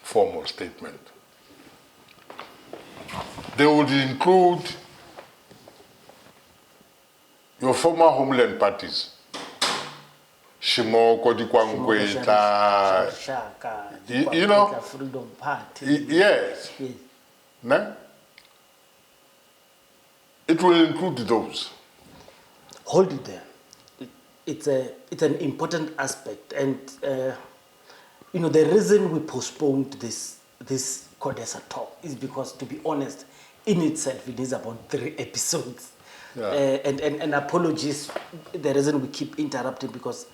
formal statement. They would include your former homeland parties. Shimoko, Dikwangweta, you know, Freedom Party. Yes. No? It will include those. Hold it there. It's an important aspect, and you know, the reason we postponed this CODESA talk is because, to be honest, in itself it is about 3 episodes. Yeah. And apologies, the reason we keep interrupting, because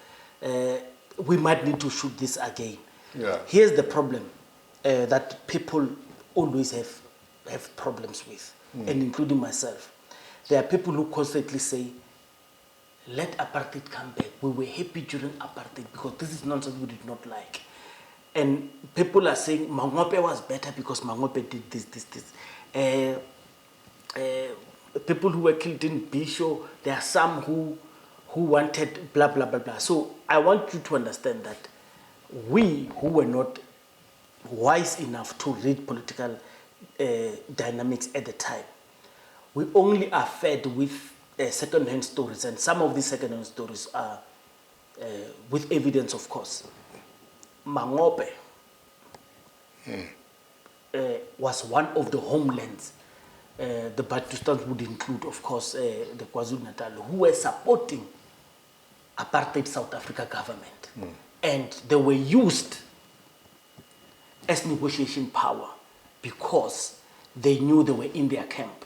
we might need to shoot this again. Yeah. Here's the problem that people always have problems with, and including myself. There are people who constantly say, let apartheid come back. We were happy during apartheid because this is nonsense we did not like. And people are saying Mangope was better because Mangope did this. People who were killed in Bisho, there are some who wanted blah, blah, blah, blah. So I want you to understand that we who were not wise enough to read political dynamics at the time, we only are fed with second-hand stories, and some of these second-hand stories are with evidence, of course. Mangope was one of the homelands. The Bantustans would include, of course, the KwaZulu-Natal, who were supporting apartheid South Africa government. And they were used as negotiation power because they knew they were in their camp.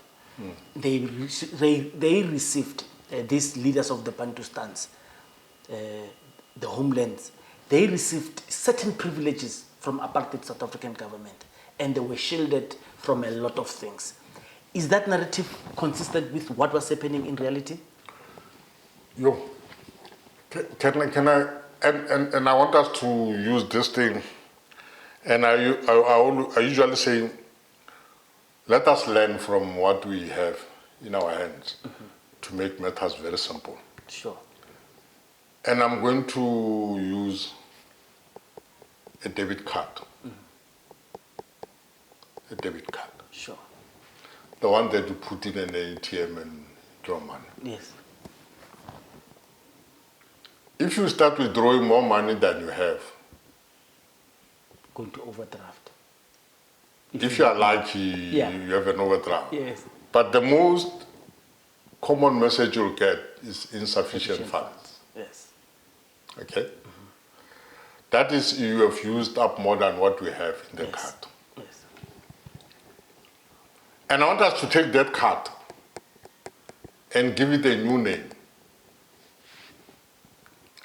They received, these leaders of the Bantustans, the homelands, they received certain privileges from apartheid South African government, and they were shielded from a lot of things. Is that narrative consistent with what was happening in reality? Can I, and I want us to use this thing, and I usually say, let us learn from what we have in our hands to make matters very simple. Sure. And I'm going to use a debit card. A debit card. Sure. The one that you put in an ATM and draw money. Yes. If you start withdrawing more money than you have, going to overdraft. If you are lucky, you have an overdraft. Yes. But the most common message you'll get is insufficient funds. Yes. Okay? That is, you have used up more than what we have in the card. Yes. And I want us to take that card and give it a new name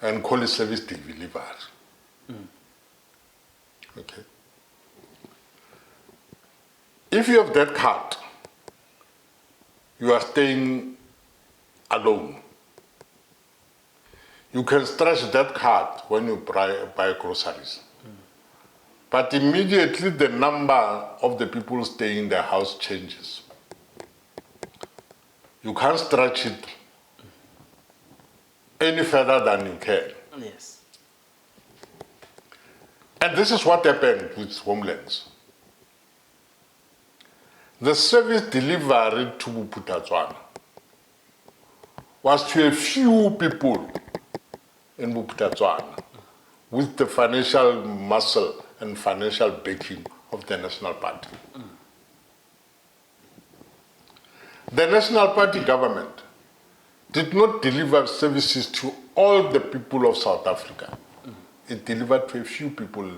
and call it service delivery. Okay? If you have that card, you are staying alone. You can stretch that card when you buy groceries. But immediately the number of the people staying in the house changes. You can't stretch it any further than you can. Yes. And this is what happened with Homelands. The service delivery to Bophuthatswana was to a few people in Bophuthatswana with the financial muscle and financial backing of the National Party. The National Party government did not deliver services to all the people of South Africa. It delivered to a few people.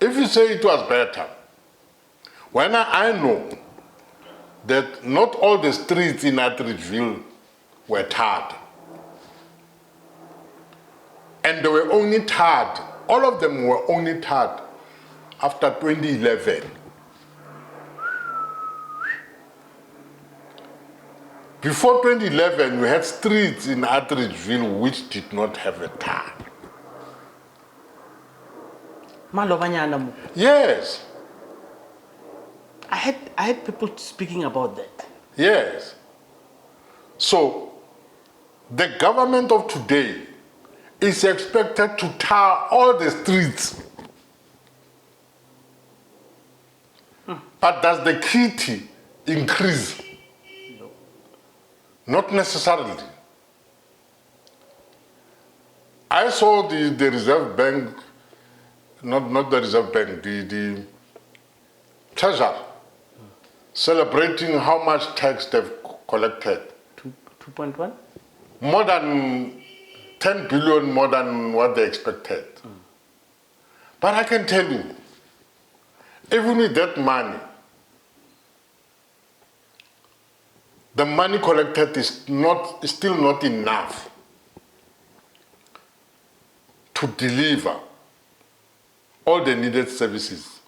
If you say it was better, when I know that not all the streets in Atteridgeville were tarred, and they were only tarred, all of them were only tarred after 2011. Before 2011, we had streets in Atteridgeville which did not have a tar. Yes. I had people speaking about that. Yes. So, the government of today is expected to tar all the streets. But does the kitty increase? No. Not necessarily. I saw the Reserve Bank, not the Reserve Bank, the Treasury, celebrating how much tax they've collected. 2.1? More than 10 billion more than what they expected. But I can tell you, even with that money, the money collected is still not enough to deliver all the needed services.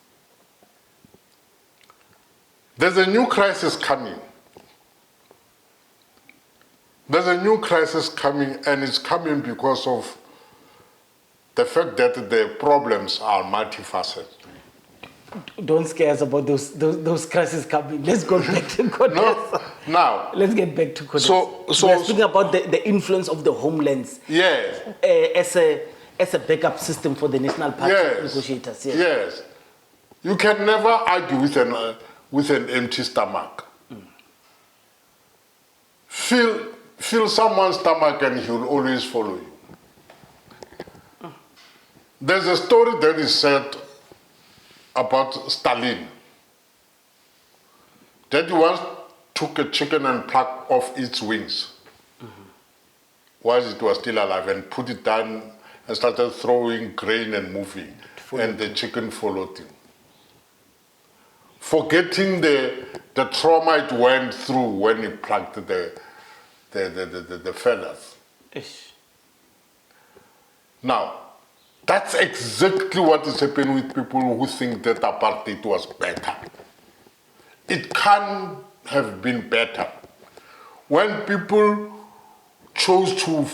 There's a new crisis coming. There's a new crisis coming, and it's coming because of the fact that the problems are multifaceted. Don't scare us about those crises coming. Let's go back to Kodesa. No, now. Let's get back to Kodesa. So we're speaking about the influence of the Homelands. Yes. As a backup system for the National Party negotiators. Yes. Yes. You can never argue with an empty stomach. Fill someone's stomach and he will always follow you. There's a story that is said about Stalin, that he once took a chicken and plucked off its wings while it was still alive and put it down and started throwing grain and moving, and the chicken followed him, forgetting the trauma it went through when he plucked the feathers. Ish. Now, that's exactly what is happening with people who think that apartheid was better. It can't have been better. When people chose to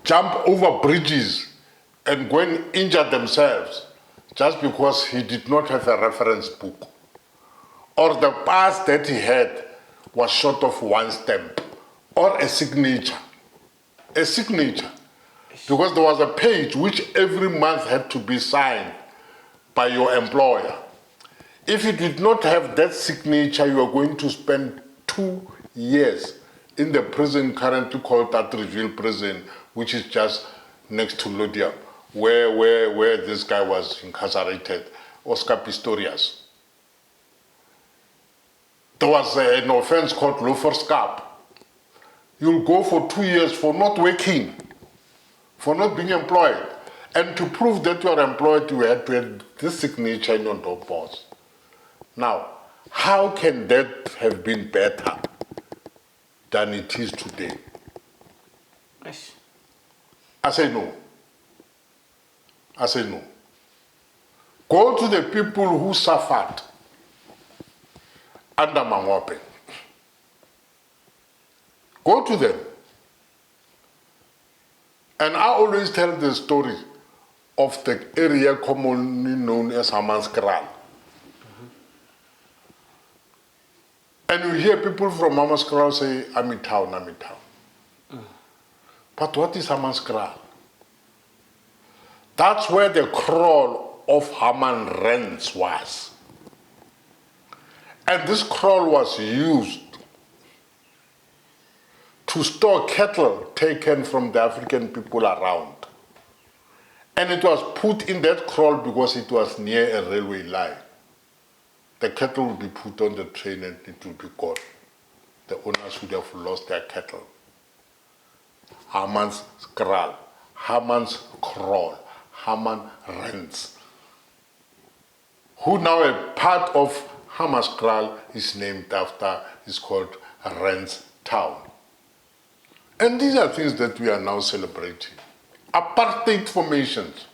jump over bridges and go and injure themselves just because he did not have a reference book, or the pass that he had was short of one stamp, or a signature. A signature. Because there was a page which every month had to be signed by your employer. If you did not have that signature, you are going to spend 2 years in the prison currently called Atteridgeville Prison, which is just next to Lodium, where this guy was incarcerated, Oscar Pistorius. There was an offense called loaferskap. You'll go for 2 years for not working, for not being employed. And to prove that you are employed, you had to have this signature in your doorpost. Now, how can that have been better than it is today? Ish. I say no. I say no. Go to the people who suffered under Mangope. Go to them. And I always tell the story of the area commonly known as Hammanskraal. And you hear people from Hammanskraal say, I'm in town, I'm in town. But what is Hammanskraal? That's where the kraal of Hammanskraal was. And this kraal was used to store cattle taken from the African people around. And it was put in that kraal because it was near a railway line. The cattle would be put on the train and it would be gone. The owners would have lost their cattle. Hammanskraal, Hammanskraal, Hammanskraal, who now a part of Hammanskraal is named after, is called Rand's Town. And these are things that we are now celebrating. Apartheid formations.